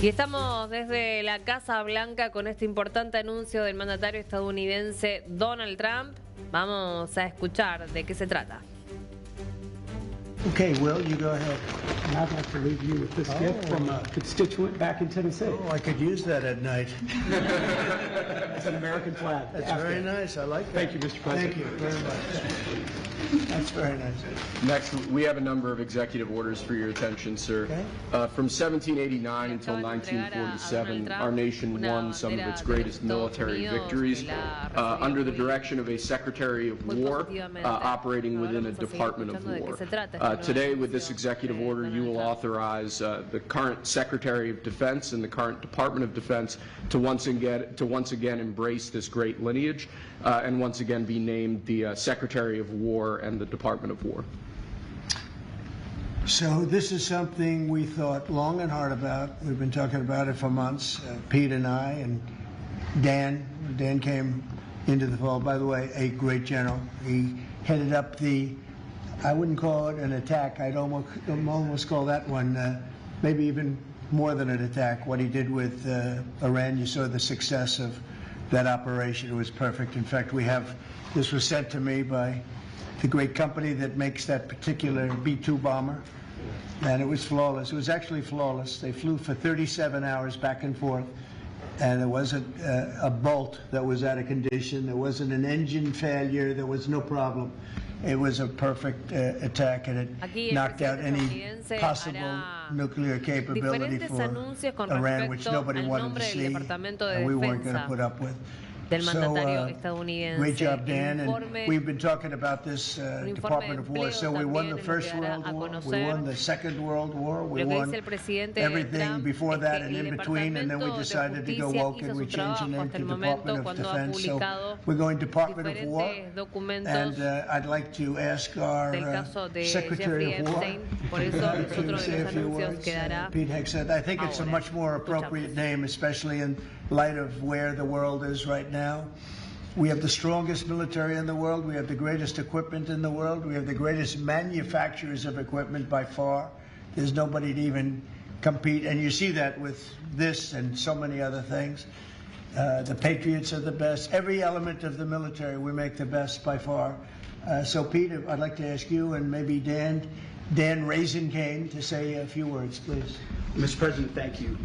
Y estamos desde la Casa Blanca con este importante anuncio del mandatario estadounidense Donald Trump. Vamos a escuchar de qué se trata. Okay, Will, you go ahead. And I'd like to leave you with this gift from a constituent back in Tennessee. Oh, I could use that at night. It's an American flag. That's very nice. I like that. Thank you, Mr. President. Thank you very much. That's very nice. Next, we have a number of executive orders for your attention, sir. Okay. From 1789 until 1947, our nation won some of its greatest military victories under the direction of a Secretary of War operating within a Department of War. Today, with this executive order, you will authorize the current Secretary of Defense and the current Department of Defense to once again embrace this great lineage and once again be named the Secretary of War and the Department of War. So this is something we thought long and hard about. We've been talking about it for months, Pete and I, and Dan. Dan came into the fold. By the way, a great general. He headed up the, I wouldn't call it an attack. I'd almost call that one maybe even more than an attack. What he did with Iran, you saw the success of that operation. It was perfect. In fact, this was sent to me by the great company that makes that particular B-2 bomber, and it was flawless. It was actually flawless. They flew for 37 hours back and forth, and there wasn't a bolt that was out of condition. There wasn't an engine failure. There was no problem. It was a perfect attack, and it knocked out any possible nuclear capability for Iran, which nobody wanted to see, and we weren't going to put up with. Del mandatario estadounidense. Great job, Dan. And we've been talking about this Department of War. So we won the First World War, we won the Second World War, we won everything before that and in between, and then we decided to go woke and we changed the name to Department of Defense. So we're going Department of War, and I'd like to ask our Secretary of War to say a few words. Pete Hegseth. I think it's a much more appropriate name, especially in light of where the world is right now. We have the strongest military in the world. We have the greatest equipment in the world. We have the greatest manufacturers of equipment by far. There's nobody to even compete. And you see that with this and so many other things. The Patriots are the best. Every element of the military, we make the best by far. So, Pete, I'd like to ask you and maybe Dan Raisin Kane to say a few words, please. Mr. President, thank you.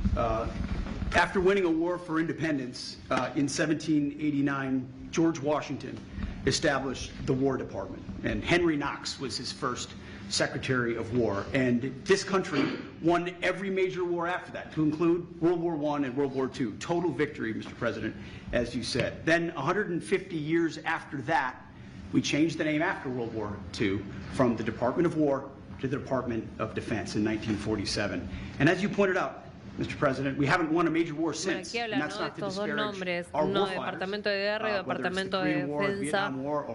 After winning a war for independence in 1789, George Washington established the War Department, and Henry Knox was his first Secretary of War. And this country won every major war after that, to include World War I and World War II. Total victory, Mr. President, as you said. Then 150 years after that, we changed the name after World War II from the Department of War to the Department of Defense in 1947. And as you pointed out, Mr. President, we haven't won a major war since, and that's not to disparage our Departamento de Guerra y Departamento de Defensa,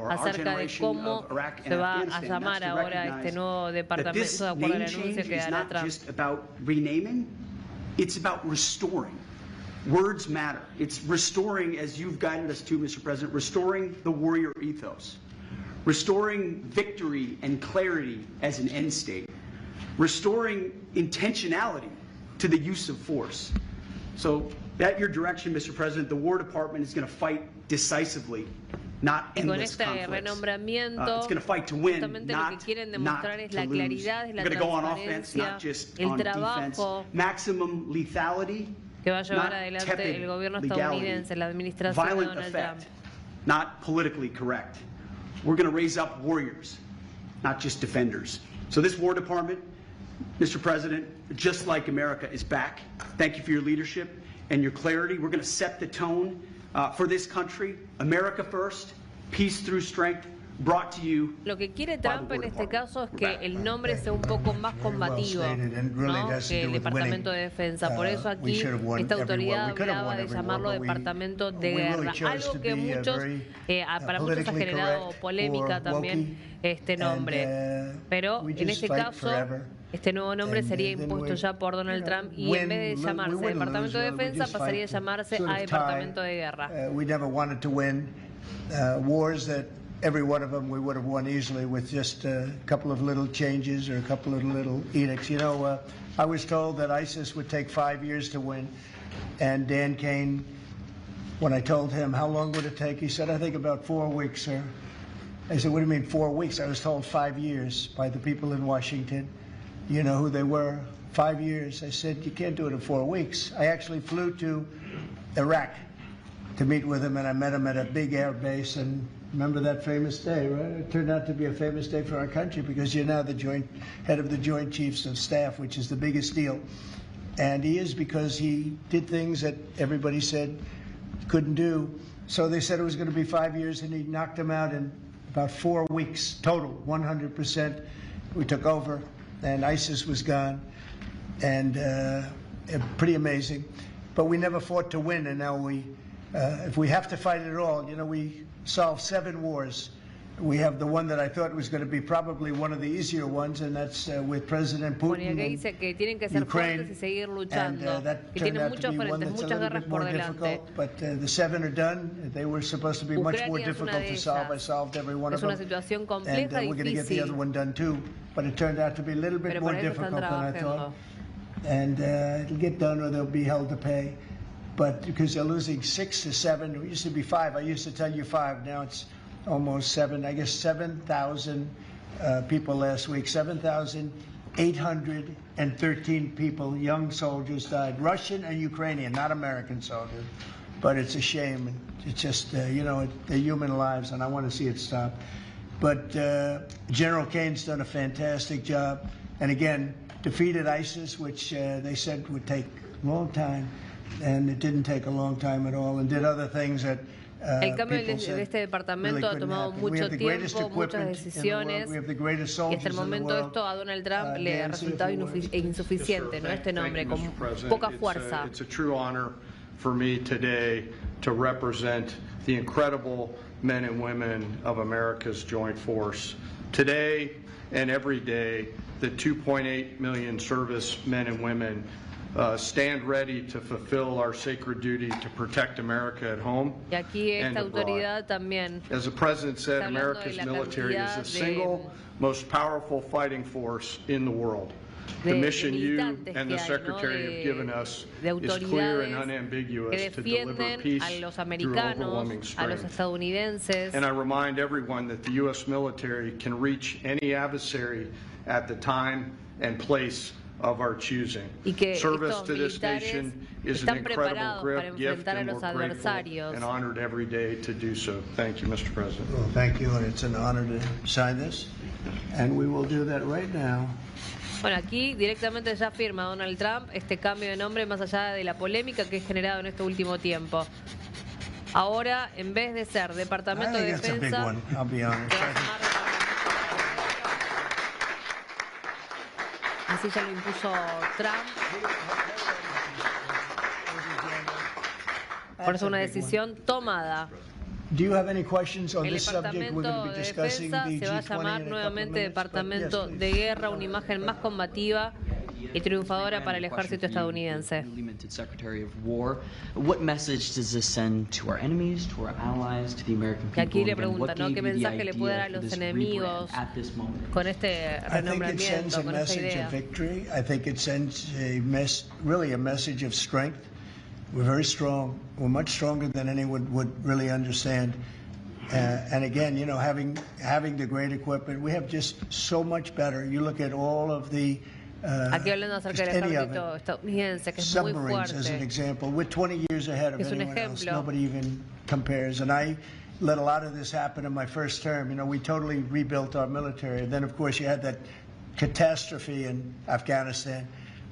acerca de cómo se va a llamar ahora este nuevo departamento de acuerdo al anuncio que dará Trump. It's not just about renaming, it's about restoring. Words matter. It's restoring, as you've guided us to, Mr. President, restoring the warrior ethos, restoring victory and clarity as an end state, restoring intentionality to the use of force. So, at your direction, Mr. President, the War Department is going to fight decisively, not endless conflicts. It's going to fight to win, not to lose. We're going to go on offense, not just on defense. Maximum lethality, not tepid legality. Violent effect, not politically correct. We're going to raise up warriors, not just defenders. So this War Department, Mr. President, just like America, is back. Thank you for your leadership and your clarity. We're going to set the tone for this country. America first, peace through strength, brought to you. Lo que quiere Trump en este caso es que el nombre sea un poco más combativo, ¿no?, que el Departamento de Defensa. Por eso aquí esta autoridad hablaba de llamarlo Departamento de Guerra, algo que para muchos ha generado polémica también este nombre. Pero en este caso este nuevo nombre sería impuesto ya por Donald Trump y en vez de llamarse Departamento de Defensa pasaría a llamarse a Departamento de Guerra. We never wanted to win wars that every one of them we would have won easily with just a couple of little changes or a couple of little edicts. You know, I was told that ISIS would take 5 years to win, and Dan Kane, when I told him how long would it take, he said, I think about 4 weeks, sir. I said, what do you mean 4 weeks? I was told 5 years by the people in Washington. You know who they were? 5 years. I said, you can't do it in 4 weeks. I actually flew to Iraq to meet with him, and I met him at a big air base, and remember that famous day, right? It turned out to be a famous day for our country because you're now the head of the Joint Chiefs of Staff, which is the biggest deal. And he is, because he did things that everybody said couldn't do. So they said it was going to be 5 years, and he knocked them out in about 4 weeks total, 100%. We took over, and ISIS was gone, and pretty amazing. But we never fought to win, and now if we have to fight it all, you know, we solved 7 wars. We have the one that I thought was going to be probably one of the easier ones, and that's with President Putin and Ukraine. And that turned out to be one that's a little bit more difficult. But the 7 are done. They were supposed to be much more difficult to solve. I solved every one of them. And we're going to get the other one done too. But it turned out to be a little bit more difficult than I thought. And it'll get done, or they'll be held to pay. But because they're losing 6 to 7, it used to be 5. I used to tell you 5. Now it's almost 7. I guess 7,000 people last week. 7,813 people, young soldiers, died. Russian and Ukrainian, not American soldiers. But it's a shame. It's just, you know, they're human lives, and I want to see it stop. But General Kane's done a fantastic job. And again, defeated ISIS, which they said would take a long time. And it didn't take a long time at all, and did other things that El cambio de este departamento ha tomado mucho tiempo, muchas decisiones, y hasta el momento esto a Donald Trump le ha resultado insuficiente, ¿no? Este nombre, con poca fuerza. It's a true honor for me today to represent the incredible men and women of America's joint force. Today and every day, the 2.8 million servicemen and women stand ready to fulfill our sacred duty to protect America at home and abroad. As the President said, America's military is the single most powerful fighting force in the world. The mission you and the Secretary have given us is clear and unambiguous to deliver peace through overwhelming strength. And I remind everyone that the U.S. military can reach any adversary at the time and place of our choosing. Service to this nation is an incredible gift, and we're grateful and honored every day to do so. Thank you, Mr. President. Well, thank you, and it's an honor to sign this, and we will do that right now. Bueno, aquí directamente ya firma Donald Trump este cambio de nombre, más allá de la polémica que es generado en este último tiempo. Ahora, en vez de ser Departamento de Defensa, así ya lo impuso Trump. Por eso una decisión tomada. Do you have any questions on El this subject? We're going to Departamento be de discussing Defensa the se va a G20 llamar nuevamente Departamento de Guerra, una imagen más combativa y triunfadora para el ejército estadounidense. Y aquí le preguntan, ¿no? ¿Qué mensaje le puede dar a los enemigos con este renombramiento, con esta idea? I think it sends really a message of strength. We're very strong. We're much stronger than anyone would really understand. And again, you know, having the great equipment, we have just so much better. You look at all of the Aquí hablando acerca del ejército estadounidense, que es muy fuerte. As an example, we're 20 years ahead of anyone else. Nobody even compares. And I let a lot of this happen in my first term. You know, we totally rebuilt our military. And then, of course, you had that catastrophe in Afghanistan,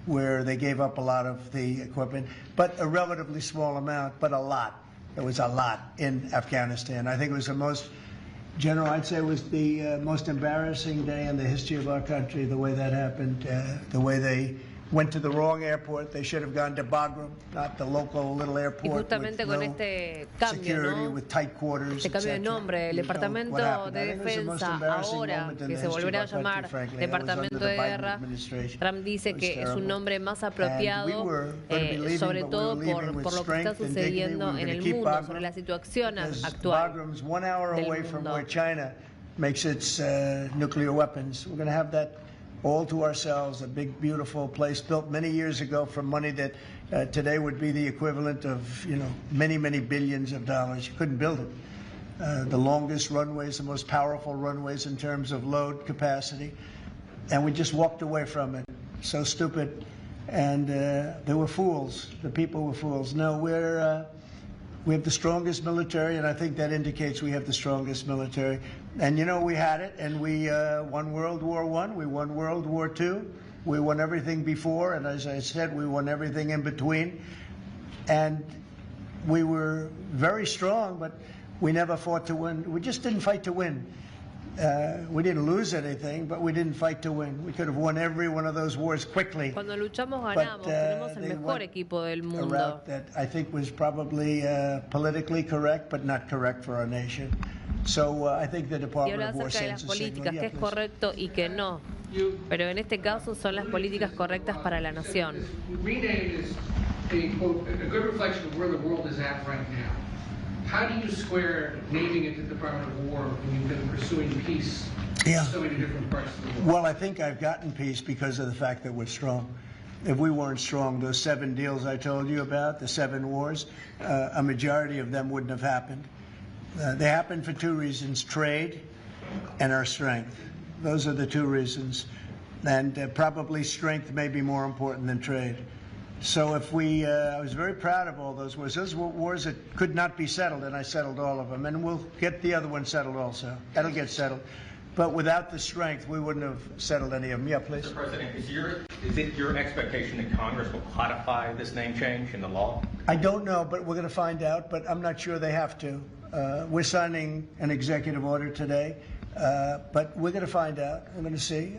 where they gave up a lot of the equipment, but a relatively small amount, but a lot. It was a lot in Afghanistan. I think it was the most, General, I'd say it was the most embarrassing day in the history of our country, the way that happened, the way they went to the wrong airport. They should have gone to Bagram, not the local little airport. Y justamente con este cambio, ¿no? With tight quarters, este cambio de nombre, el Departamento de Defensa, ahora que se volverá a llamar Departamento de Guerra, Trump dice que es un nombre más apropiado, sobre todo por lo que está sucediendo en el mundo, sobre la situación actual Bagram's 1 hour away del from mundo. where China makes its nuclear weapons. We're going to have that all to ourselves, a big, beautiful place built many years ago from money that today would be the equivalent of, many, many billions of dollars. You couldn't build it. The longest runways, the most powerful runways in terms of load capacity. And we just walked away from it. So stupid. And they were fools. The people were fools. No, we have the strongest military, and I think that indicates we have the strongest military. And we had it, and we won World War I, we won World War II, we won everything before, and as I said, we won everything in between. And we were very strong, but we never fought to win. We just didn't fight to win. We didn't lose anything, but we didn't fight to win. We could have won every one of those wars quickly. Cuando luchamos ganamos, tenemos el mejor equipo del mundo. That I think was probably politically correct, but not correct for our nation. So I think the Department of War acerca de las sends a políticas, signal. que es correcto y que no. Pero en este caso son las políticas correctas para la nación. Rename is a good reflection of where the world is at right now. How do you square naming it the Department of War when you've been pursuing peace in so many different parts of the world? Well, I think I've gotten peace because of the fact that we're strong. If we weren't strong, those 7 deals I told you about, the 7 wars, a majority of them wouldn't have happened. They happened for 2 reasons, trade and our strength. Those are the 2 reasons. And probably strength may be more important than trade. So if I was very proud of all those wars. Those were wars that could not be settled, and I settled all of them. And we'll get the other one settled also. That'll get settled. But without the strength, we wouldn't have settled any of them. Yeah, please. Mr. President, is it your expectation that Congress will codify this name change in the law? I don't know, but we're going to find out. But I'm not sure they have to. We're signing an executive order today, but we're going to find out. We're going to see.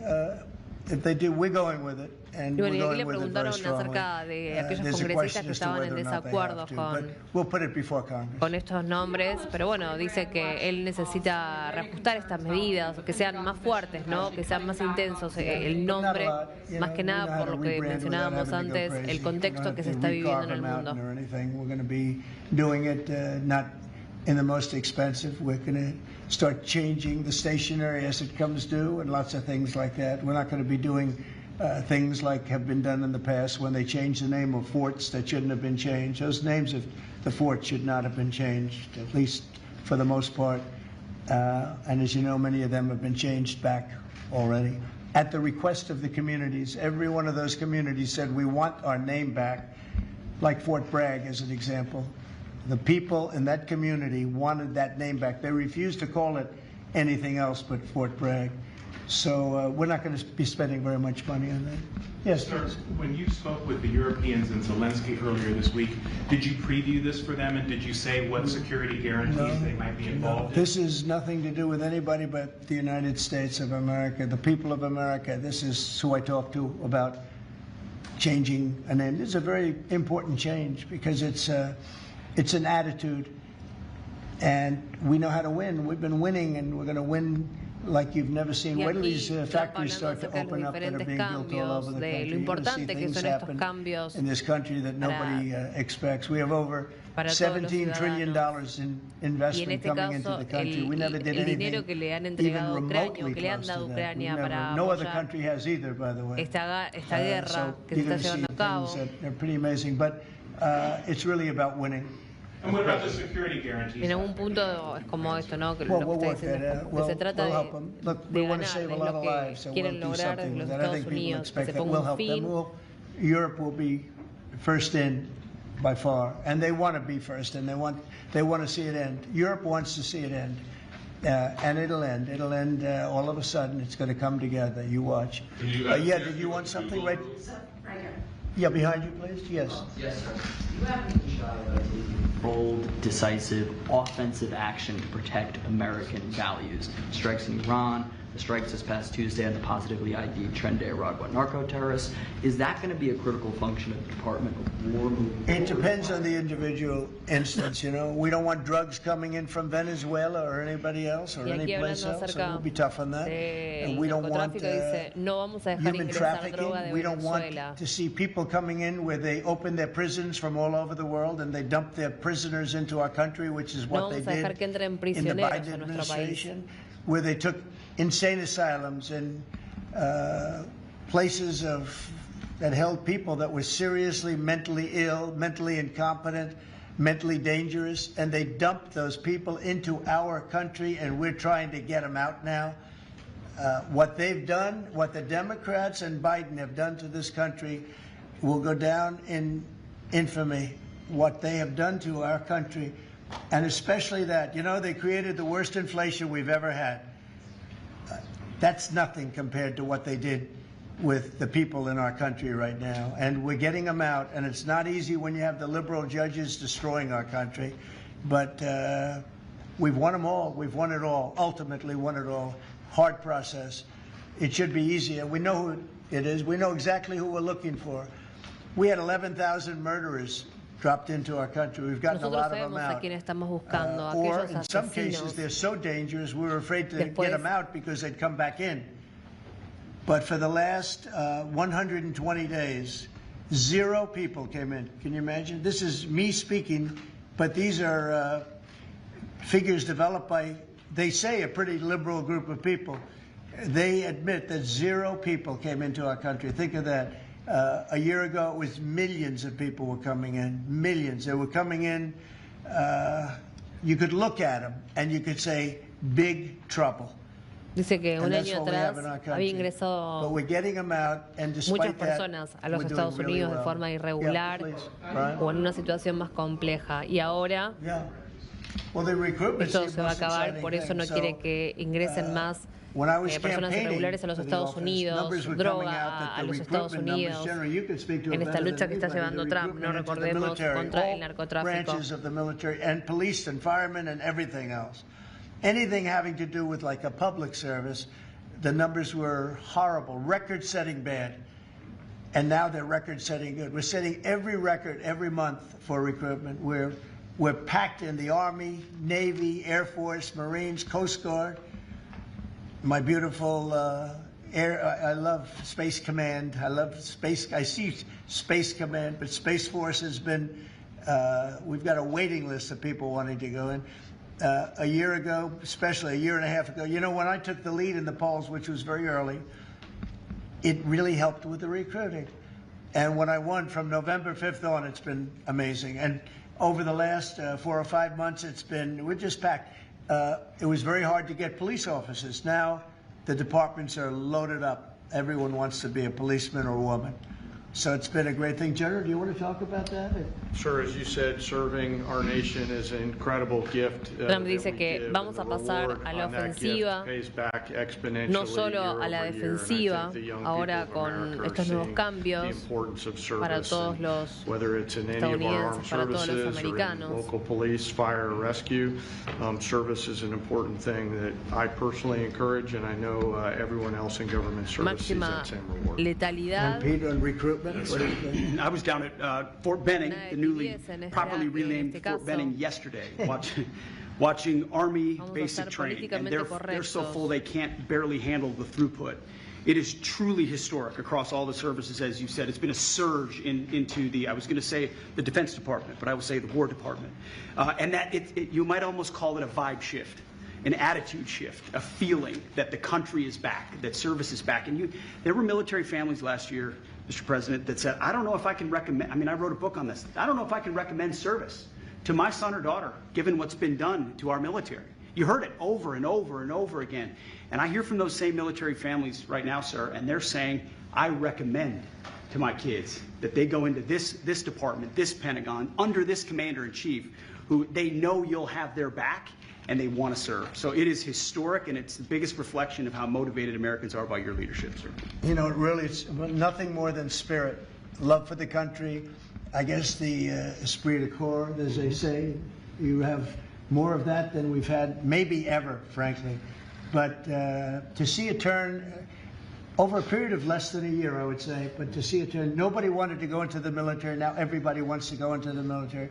If they do, we're going with it. And Y bueno, y we're aquí le going with it very preguntaron strongly. acerca de aquellos There's a congresistas question que as to estaban en whether or not they desacuerdo have to, but we'll put it before Congress. con estos nombres, pero bueno, dice que él necesita reajustar estas medidas, que sean más fuertes, ¿no? Que sean más intensos el nombre, más que nada por lo que mencionábamos antes, el contexto que se está viviendo en el mundo. We're going to be doing it not in the most expensive. We're going to start changing the stationery as it comes due and lots of things like that. We're not going to be doing things like have been done in the past when they changed the name of forts that shouldn't have been changed. Those names of the forts should not have been changed, at least for the most part. And as you know, many of them have been changed back already. At the request of the communities, every one of those communities said, we want our name back, like Fort Bragg as an example. The people in that community wanted that name back. They refused to call it anything else but Fort Bragg. So we're not going to be spending very much money on that. Yes, Sir, when you spoke with the Europeans and Zelensky earlier this week, did you preview this for them, and did you say what security guarantees they might be involved in? This is nothing to do with anybody but the United States of America, the people of America. This is who I talked to about changing a name. This is a very important change because it's an attitude, and we know how to win. We've been winning, and we're going to win like you've never seen. Wait till these factories start to open up that are being built all over the country. You're going to see things happen in this country that nobody expects. We have over $17 trillion in investment coming into the country. We never did anything even remotely close to that. No other country has either, by the way. So you're going to see things that are pretty amazing. But it's really about winning. And what about the security guarantees? En algún punto es como esto, ¿no? Que lo que está diciendo, que se trata de ganar, es lo que quieren lograr los Estados Unidos, que se ponga un fin. Europe will be first in by far, and they want to be first, and they want to see it end. Europe wants to see it end, and it'll end. It'll end all of a sudden. It's going to come together. You watch. Yeah, did you want something right? Right here. Yeah, behind you, please. Yes. Yes, sir. You have bold, decisive, offensive action to protect American values. Strikes in Iran, the strikes this past Tuesday and the positively ID'd Tren de Aragua narco-terrorists. Is that going to be a critical function of the Department of War moving forward? It depends on the individual instance, you know. We don't want drugs coming in from Venezuela or anybody else or any place else, so we'll be tough on that. And we don't want human trafficking. We don't want to see people coming in where they open their prisons from all over the world and they dump their prisoners into our country, which is what they did in the Biden administration, where they took insane asylums and places that held people that were seriously mentally ill, mentally incompetent, mentally dangerous, and they dumped those people into our country, and we're trying to get them out now. What they've done, what the Democrats and Biden have done to this country will go down in infamy. What they have done to our country, and especially that, you know, they created the worst inflation we've ever had. That's nothing compared to what they did with the people in our country right now. And we're getting them out, and it's not easy when you have the liberal judges destroying our country. But we've won them all. We've won it all, ultimately won it all. Hard process. It should be easier. We know who it is. We know exactly who we're looking for. We had 11,000 murderers dropped into our country. We've gotten a lot of them out. Or in some cases, they're so dangerous, we were afraid to get them out because they'd come back in. But for the last 120 days, 0 people came in. Can you imagine? This is me speaking, but these are figures developed by, they say, a pretty liberal group of people. They admit that 0 people came into our country. Think of that. A year ago, it was millions of people were coming in, millions. They were coming in. You could look at them and you could say, big trouble. Dice que un año atrás había ingresado muchas personas a los Estados Unidos de forma irregular o en una situación más compleja. Y ahora esto se va a acabar, por eso no quiere que ingresen más personas irregulares a los Estados Unidos, droga a los Estados Unidos, en esta lucha que está llevando Trump, no recordemos, contra el narcotráfico. Anything having to do with like a public service, the numbers were horrible, record-setting bad, and now they're record-setting good. We're setting every record every month for recruitment. We're packed in the Army, Navy, Air Force, Marines, Coast Guard. My beautiful I love Space Command. I see Space Command, but Space Force has been, we've got a waiting list of people wanting to go in. A year ago, especially a year and a half ago, you know, when I took the lead in the polls, which was very early, it really helped with the recruiting. And when I won from November 5th on, it's been amazing. And over the last 4 or 5 months, we're just packed. It was very hard to get police officers. Now the departments are loaded up. Everyone wants to be a policeman or a woman. So it's been a great thing. General, do you want to talk about that? Sure, as you said, serving our nation is an incredible gift. Trump dice que vamos a pasar a la ofensiva, no solo a la defensiva, ahora con estos nuevos cambios para todos los estadounidenses, para todos los americanos. Local police, fire, rescue. Service is an important thing that I personally encourage, and I know everyone else in government service sees that same reward. Letalidad. I was down at Fort Benning, the newly properly renamed Fort Benning, yesterday, watching Army basic training, and they're so full they can't barely handle the throughput. It is truly historic across all the services, as you said. It's been a surge into the, I was going to say the Defense Department, but I would say the War Department. And that you might almost call it a vibe shift, an attitude shift, a feeling that the country is back, that service is back. And there were military families last year, Mr. President, that said, I don't know if I can recommend, I mean, I wrote a book on this. I don't know if I can recommend service to my son or daughter, given what's been done to our military. You heard it over and over and over again. And I hear from those same military families right now, sir, and they're saying, I recommend to my kids that they go into this department, this Pentagon, under this commander-in-chief, who they know you'll have their back, and they want to serve. So it is historic, and it's the biggest reflection of how motivated Americans are by your leadership, sir. You know, really, it's nothing more than spirit, love for the country. I guess the esprit de corps, as they say, you have more of that than we've had maybe ever, frankly. But to see a turn over a period of less than a year, I would say, but to see a turn, nobody wanted to go into the military. Now everybody wants to go into the military.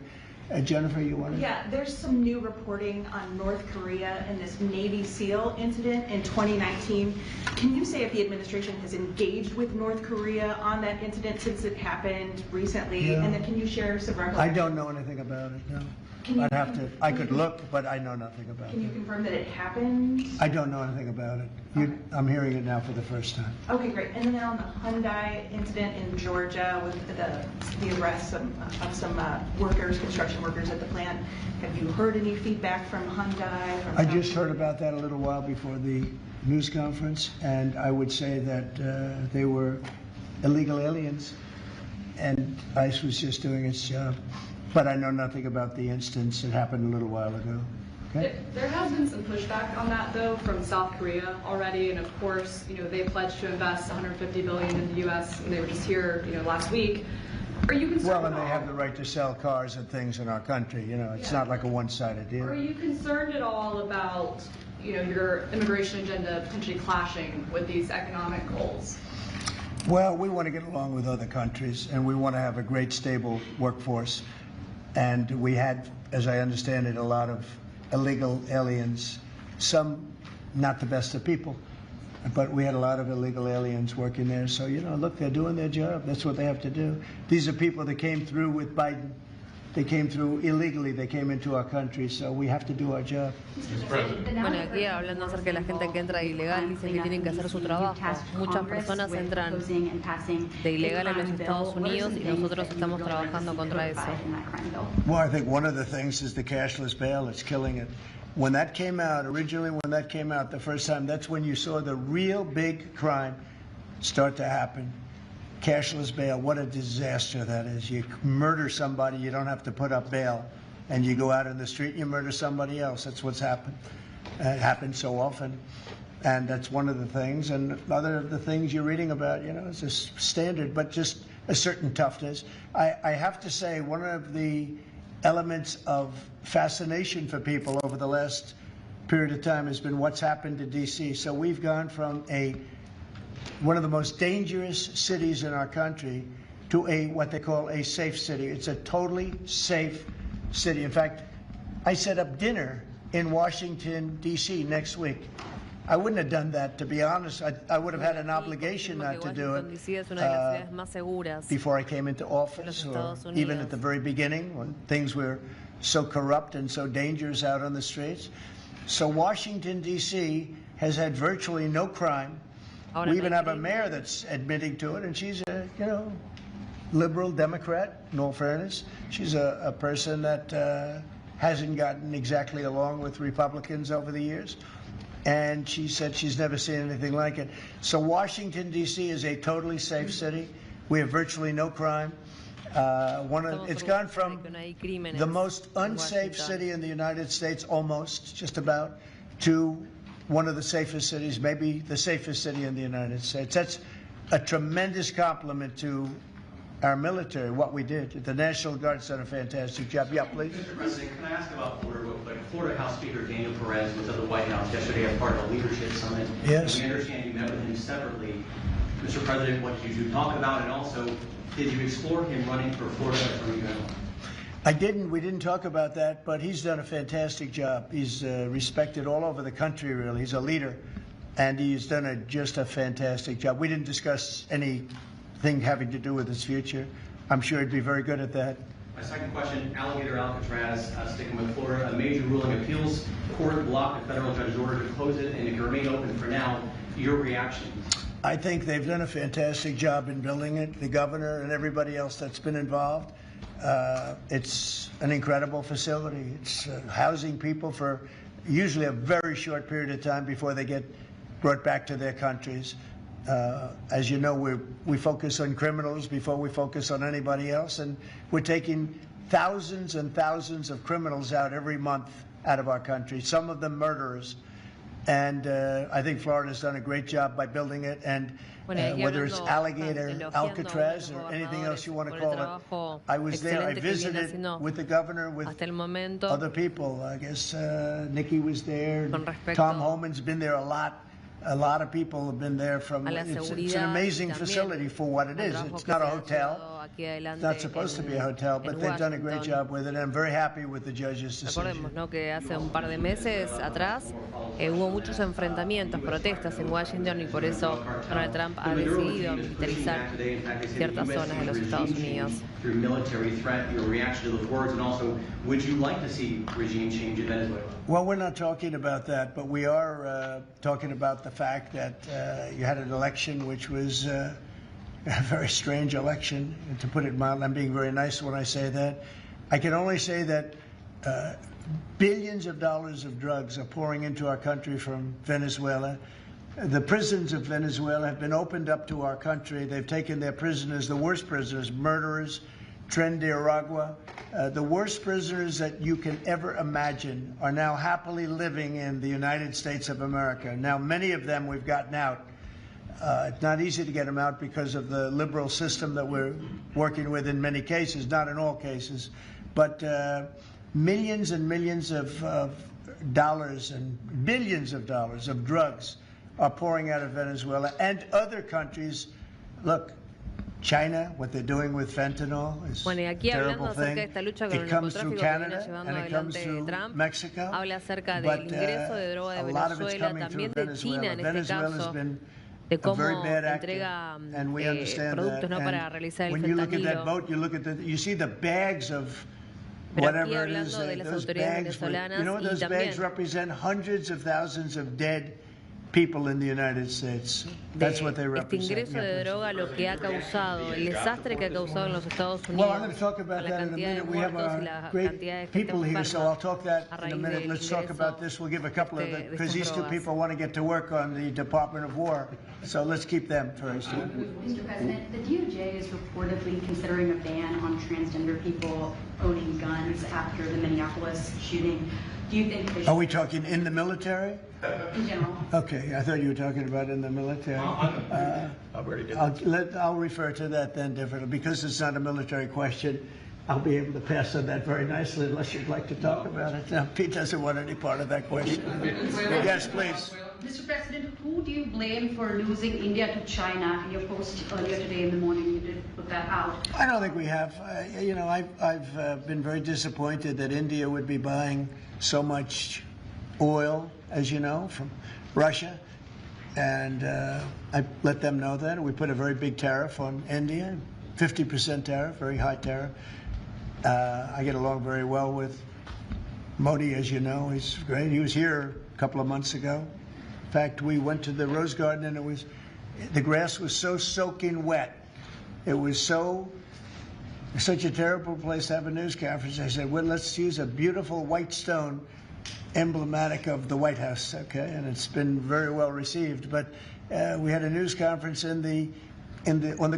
Jennifer, you want to? Yeah, there's some new reporting on North Korea and this Navy SEAL incident in 2019. Can you say if the administration has engaged with North Korea on that incident since it happened recently? Yeah. And then can you share some recollections? I don't know anything about it, no. I could look, but I know nothing about it. Can you confirm that it happened? I don't know anything about it. Okay. I'm hearing it now for the first time. Okay, great. And then on the Hyundai incident in Georgia with the arrest of some workers, construction workers at the plant, have you heard any feedback from Hyundai? I just heard about that a little while before the news conference, and I would say that they were illegal aliens, and ICE was just doing its job. But I know nothing about the instance. It happened a little while ago. Okay? There has been some pushback on that, though, from South Korea already, and of course, they pledged to invest $150 billion in the U.S. and they were just here, last week. Are you concerned? Well, and they have the right to sell cars and things in our country. It's not like a one-sided deal. Are you concerned at all about, your immigration agenda potentially clashing with these economic goals? Well, we want to get along with other countries, and we want to have a great, stable workforce. And we had, as I understand it, a lot of illegal aliens, some not the best of people, but we had a lot of illegal aliens working there. So, look, they're doing their job. That's what they have to do. These are people that came through with Biden. They came through illegally. They came into our country, so we have to do our job. Bueno, aquí hablando acerca de la gente que entra ilegal, dicen que tienen que hacer su trabajo. Muchas personas entran de ilegal a los Estados Unidos y nosotros estamos trabajando contra eso. Well, I think one of the things is the cashless bail. It's killing it. When that came out, originally when that came out the first time, that's when you saw the real big crime start to happen. Cashless bail, what a disaster that is. You murder somebody, you don't have to put up bail, and you go out in the street and you murder somebody else. That's what's happened. It happens so often, and that's one of the things. And other of the things you're reading about, it's a standard, but just a certain toughness. I have to say, one of the elements of fascination for people over the last period of time has been what's happened to D.C. So we've gone from one of the most dangerous cities in our country to what they call a safe city. It's a totally safe city. In fact, I set up dinner in Washington, D.C. next week. I wouldn't have done that, to be honest. I would have had an obligation not to do it before I came into office, or even at the very beginning when things were so corrupt and so dangerous out on the streets. So Washington, D.C. has had virtually no crime. We even have a mayor that's admitting to it, and she's a, liberal Democrat, in all fairness. She's a person that hasn't gotten exactly along with Republicans over the years. And she said she's never seen anything like it. So Washington, D.C. is a totally safe city. We have virtually no crime. It's gone from the most unsafe city in the United States, almost, just about, to one of the safest cities, maybe the safest city in the United States. That's a tremendous compliment to our military, what we did. The National Guard's done a fantastic job. Yeah, please. Mr. President, can I ask about Florida real quick? Florida House Speaker Daniel Perez was at the White House yesterday as part of a leadership summit. Yes. And we understand you met with him separately. Mr. President, what did you talk about? And also, did you explore him running for Florida Attorney General? I didn't. We didn't talk about that, but he's done a fantastic job. He's respected all over the country, really. He's a leader, and he's done just a fantastic job. We didn't discuss anything having to do with his future. I'm sure he'd be very good at that. My second question, Alligator Alcatraz, sticking with Florida, a major ruling appeals court blocked a federal judge's order to close it, and it can remain open for now. Your reaction? I think they've done a fantastic job in building it, the governor and everybody else that's been involved. It's an incredible facility. It's housing people for usually a very short period of time before they get brought back to their countries. As you know, we focus on criminals before we focus on anybody else, and we're taking thousands and thousands of criminals out every month out of our country, some of them murderers. And I think Florida's done a great job by building it. And whether it's Alligator, Alcatraz, or anything else you want to call it, I was there. I visited with the governor, with other people. I guess Nikki was there. Tom Homan's been there a lot. A lot of people have been there from, it's an amazing facility for what it is. It's not a hotel. It's not supposed to be a hotel, but they've done a great job with it. And I'm very happy with the judge's decision. Recordemos, ¿no?, que hace un par de meses atrás hubo muchos enfrentamientos, protestas en Washington, y por eso Donald Trump ha decidido militarizar ciertas zonas de los Estados Unidos. Through military threat, your reaction to those words, and also, would you like to see regime change in Venezuela? Well, we're not talking about that, but we are talking about the fact that you had an election which was a very strange election, to put it mildly. I'm being very nice when I say that. I can only say that billions of dollars of drugs are pouring into our country from Venezuela. The prisons of Venezuela have been opened up to our country. They've taken their prisoners, the worst prisoners, murderers, Tren de Aragua. The worst prisoners that you can ever imagine are now happily living in the United States of America. Now, many of them we've gotten out. It's not easy to get them out because of the liberal system that we're working with in many cases, not in all cases. But millions and millions of dollars and billions of dollars of drugs are pouring out of Venezuela and other countries. Look, China, what they're doing with fentanyl is a terrible thing. It comes through Canada and it comes through Mexico, but a lot of it's coming through Venezuela. Venezuela has been a very bad actor, and we understand that. And when you look at that boat, you see the bags of whatever it is. Those bags, you know what those bags represent? Hundreds of thousands of dead people in the United States. That's what they represent. Este ingreso de droga, lo que ha causado, el desastre que ha causado en los Estados Unidos. Well, I'm going to talk about that in a minute. We have great people here, so I'll talk that in a minute. Let's talk about this. We'll give a couple of them, because these two people want to get to work on the Department of War. So let's keep them first. Mr. President, the DOJ is reportedly considering a ban on transgender people owning guns after the Minneapolis shooting. Do you think they should... Are we talking in the military? In general. Okay, I thought you were talking about in the military. I'll refer to that then differently. Because it's not a military question, I'll be able to pass on that very nicely, unless you'd like to talk about it. Now, Pete doesn't want any part of that question. Yes, please. Mr. President, who do you blame for losing India to China? In your post earlier today in the morning, you did put that out. I don't think we have. You know, I've been very disappointed that India would be buying so much oil, as you know, from Russia. And I let them know that. We put a very big tariff on India, 50% tariff, very high tariff. I get along very well with Modi, as you know. He's great. He was here a couple of months ago. In fact, we went to the Rose Garden, and the grass was so soaking wet. It was such a terrible place to have a news conference. I said, well, let's use a beautiful white stone emblematic of the White House, okay? And it's been very well received. But we had a news conference on the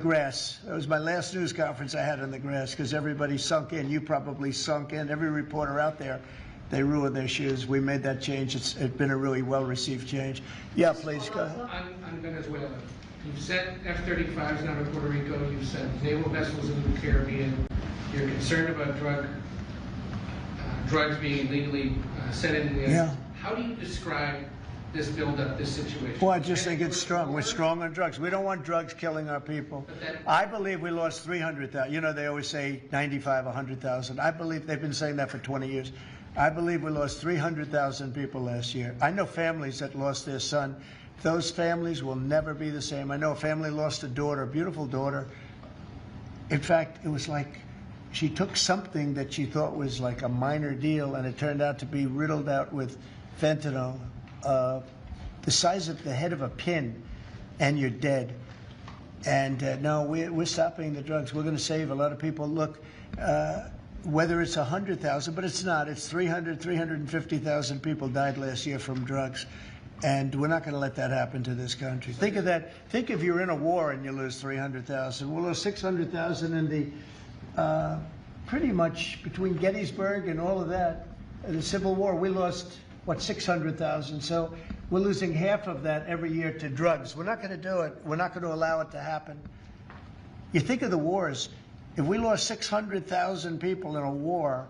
grass. That was my last news conference I had on the grass, because everybody sunk in. You probably sunk in. Every reporter out there, they ruined their shoes. We made that change. It's been a really well-received change. Yeah, please, go ahead. On Venezuela, you've sent F-35s now to Puerto Rico. You've sent naval vessels into the Caribbean. You're concerned about drugs being illegally sent into the yeah. How do you describe this buildup, this situation? Well, I just think it's strong. We're strong on drugs. We don't want drugs killing our people. I believe we lost 300,000. You know, they always say 95, 100,000. I believe they've been saying that for 20 years. I believe we lost 300,000 people last year. I know families that lost their son. Those families will never be the same. I know a family lost a daughter, a beautiful daughter. In fact, it was like she took something that she thought was like a minor deal, and it turned out to be riddled out with fentanyl, the size of the head of a pin, and you're dead. And no, we're stopping the drugs. We're going to save a lot of people. Look, whether it's 100,000, but it's not. It's 350,000 people died last year from drugs. And we're not going to let that happen to this country. Think of that. Think if you're in a war and you lose 300,000. We'll lose 600,000 in the, pretty much between Gettysburg and all of that, the Civil War, we lost, what, 600,000. So We're losing half of that every year to drugs. We're not going to do it. We're not going to allow it to happen. You think of the wars. If we lost 600,000 people in a war,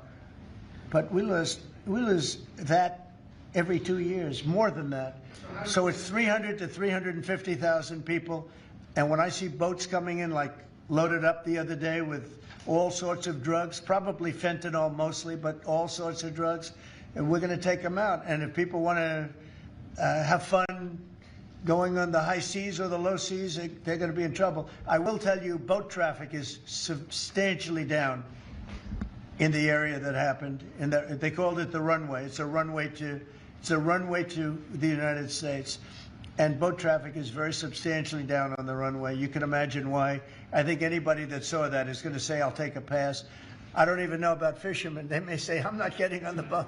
but we lose that every 2 years, more than that. So it's 300 to 350,000 people. And when I see boats coming in, like loaded up the other day with all sorts of drugs, probably fentanyl mostly, but all sorts of drugs, and we're going to take them out. And if people want to have fun going on the high seas or the low seas, they're going to be in trouble. I will tell you, boat traffic is substantially down in the area that happened. And they called it the runway. It's a runway to the United States. And boat traffic is very substantially down on the runway. You can imagine why. I think anybody that saw that is going to say, I'll take a pass. I don't even know about fishermen. They may say, I'm not getting on the boat.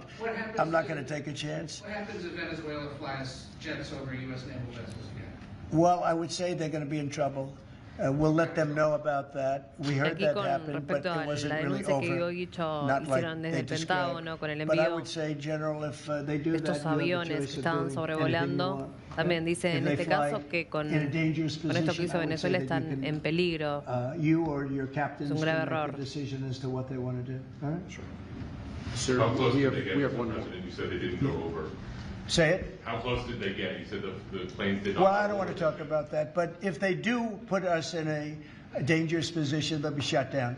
I'm not going to take a chance. What happens if Venezuela flies jets over U.S. naval vessels again? Well, I would say they're going to be in trouble. We'll let them know about that. We heard that happen, but it wasn't really over. Not like they described. But I would say, General, if they do that, estos aviones estaban sobrevolando. También dice en este caso que con esto que hizo Venezuela están en peligro. Es un grave error. How close did they get, Mr. President? You said they didn't go over. Say it? How close did they get? You said the planes did not. Well, I don't want to talk about that, but if they do put us in a dangerous position, they'll be shut down.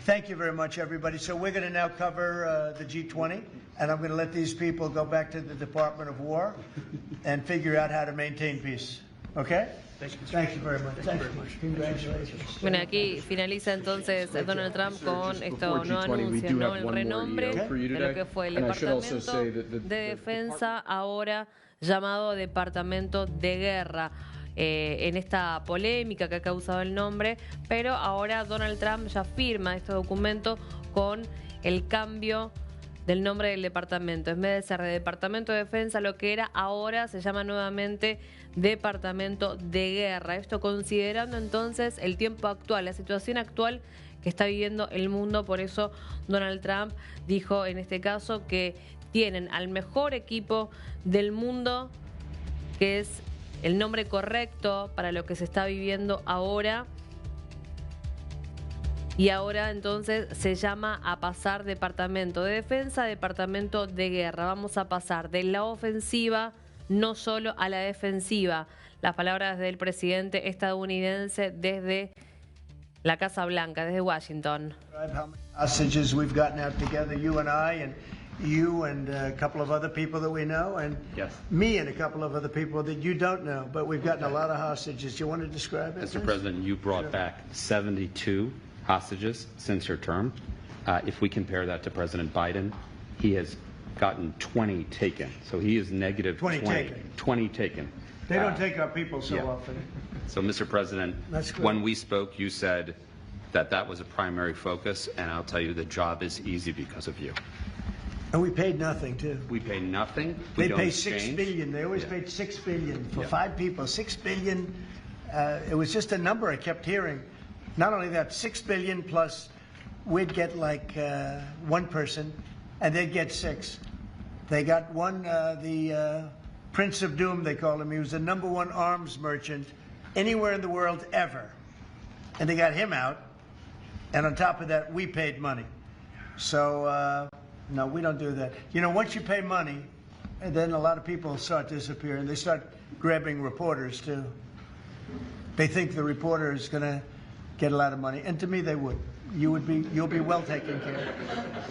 Thank you very much, everybody. So we're going to now cover the G20, and I'm going to let these people go back to the Department of War and figure out how to maintain peace. Okay? Thank you very much. Thank you very much. Congratulations. Bueno, aquí finaliza entonces Donald Trump con esto nuevo anuncio, ¿no? El renombre de lo que fue el Departamento de Defensa, ahora llamado Departamento de Guerra. En esta polémica que ha causado el nombre, pero ahora Donald Trump ya firma este documento con el cambio del nombre del departamento. En vez de ser de Departamento de Defensa, lo que era ahora se llama nuevamente Departamento de Guerra. Esto considerando entonces el tiempo actual, la situación actual que está viviendo el mundo. Por eso Donald Trump dijo en este caso que tienen al mejor equipo del mundo, que es el nombre correcto para lo que se está viviendo ahora. Y ahora entonces se llama a pasar Departamento de Defensa, Departamento de Guerra. Vamos a pasar de la ofensiva no solo a la defensiva. Las palabras del presidente estadounidense desde la Casa Blanca, desde Washington. Hostages we've gotten out together, you and I, and you and a couple of other people that we know, and me and a couple of other people that you don't know, but we've gotten a lot of hostages. You want to describe it? Mr. President, you brought back 72 hostages since your term. If we compare that to President Biden, he has gotten 20 taken. So he is negative 20 taken. 20 taken. They don't take our people so often. So, Mr. President, when we spoke, you said that that was a primary focus, and I'll tell you the job is easy because of you. And we paid nothing, too. We pay nothing. They pay $6 billion. They always paid $6 billion for 5 people. $6 billion. It was just a number I kept hearing. Not only that, $6 billion plus we'd get like one person, and they'd get 6. They got one, the Prince of Doom, they called him. He was the #1 arms merchant anywhere in the world ever. And they got him out. And on top of that, we paid money. So, no, we don't do that. You know, once you pay money, and then a lot of people start disappearing. They start grabbing reporters, too. They think the reporter is going to get a lot of money. And to me, they would. You'll be well taken care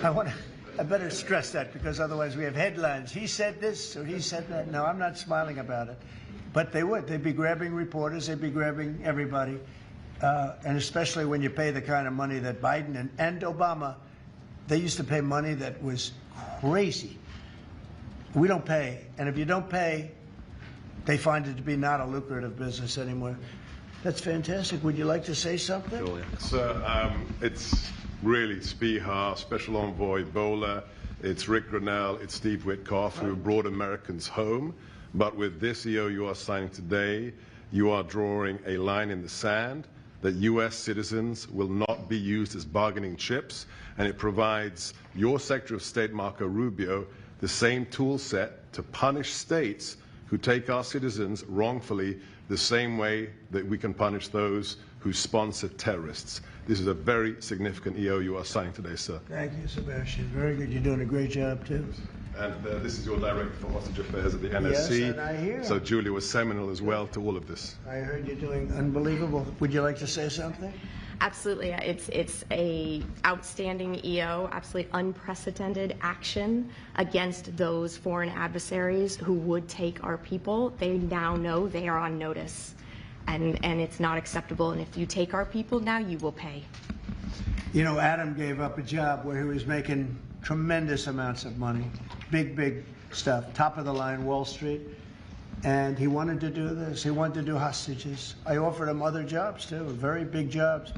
of. I better stress that, because otherwise we have headlines. He said this, or he said that. No, I'm not smiling about it. But they would. They'd be grabbing reporters. They'd be grabbing everybody. And especially when you pay the kind of money that Biden and Obama, they used to pay money that was crazy. We don't pay. And if you don't pay, they find it to be not a lucrative business anymore. That's fantastic. Would you like to say something? Sure. So it's really Spihar, Special Envoy Bowler, it's Rick Grinnell, it's Steve Witkoff, who brought Americans home. But with this EO you are signing today, you are drawing a line in the sand that U.S. citizens will not be used as bargaining chips, and it provides your Secretary of State, Marco Rubio, the same tool set to punish states who take our citizens wrongfully the same way that we can punish those who sponsor terrorists. This is a very significant EO you are signing today, sir. Thank you, Sebastian. Very good. You're doing a great job, too. And this is your director for hostage affairs at the NSC. Yes, and I hear. So Julia was seminal as well to all of this. I heard you're doing unbelievable. Would you like to say something? Absolutely. It's a outstanding EO, absolutely unprecedented action against those foreign adversaries who would take our people. They now know they are on notice, and it's not acceptable. And if you take our people now, you will pay. You know, Adam gave up a job where he was making tremendous amounts of money, big stuff, top of the line Wall Street, and he wanted to do this. He wanted to do hostages. I offered him other jobs too, very big jobs.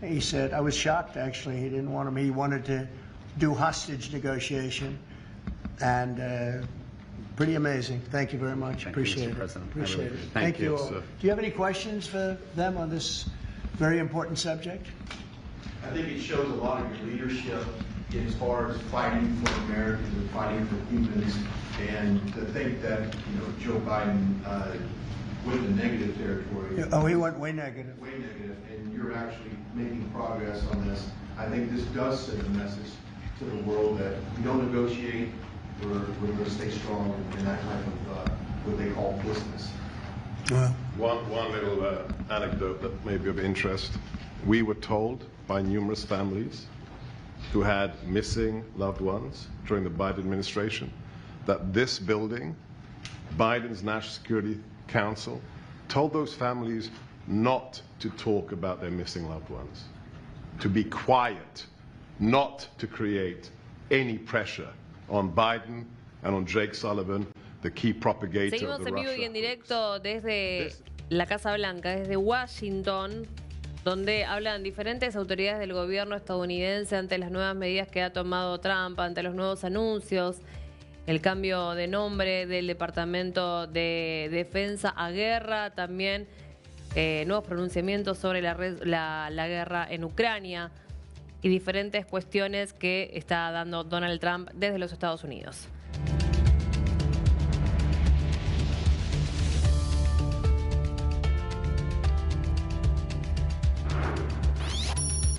He said, I was shocked actually, he didn't want them. He wanted to do hostage negotiation, and pretty amazing. Thank you very much. Appreciate it. Appreciate it. Thank you all. Do you have any questions for them on this very important subject? I think it shows a lot of your leadership as far as fighting for Americans and fighting for humans, and to think that Joe Biden went in negative territory. Oh, he went way negative. Way negative, and you're actually making progress on this. I think this does send a message to the world that we don't negotiate. We're going to stay strong in that type of what they call business. One little anecdote that may be of interest. We were told by numerous families who had missing loved ones during the Biden administration that this building, Biden's National Security Council, told those families not to talk about their missing loved ones, to be quiet, not to create any pressure on Biden and on Jake Sullivan, the key propagator Seguimos of the en vivo Russia. y en directo desde la Casa Blanca, desde Washington, donde hablan diferentes autoridades del gobierno estadounidense ante las nuevas medidas que ha tomado Trump, ante los nuevos anuncios, el cambio de nombre del Departamento de Defensa a guerra, también nuevos pronunciamientos sobre la guerra en Ucrania y diferentes cuestiones que está dando Donald Trump desde los Estados Unidos.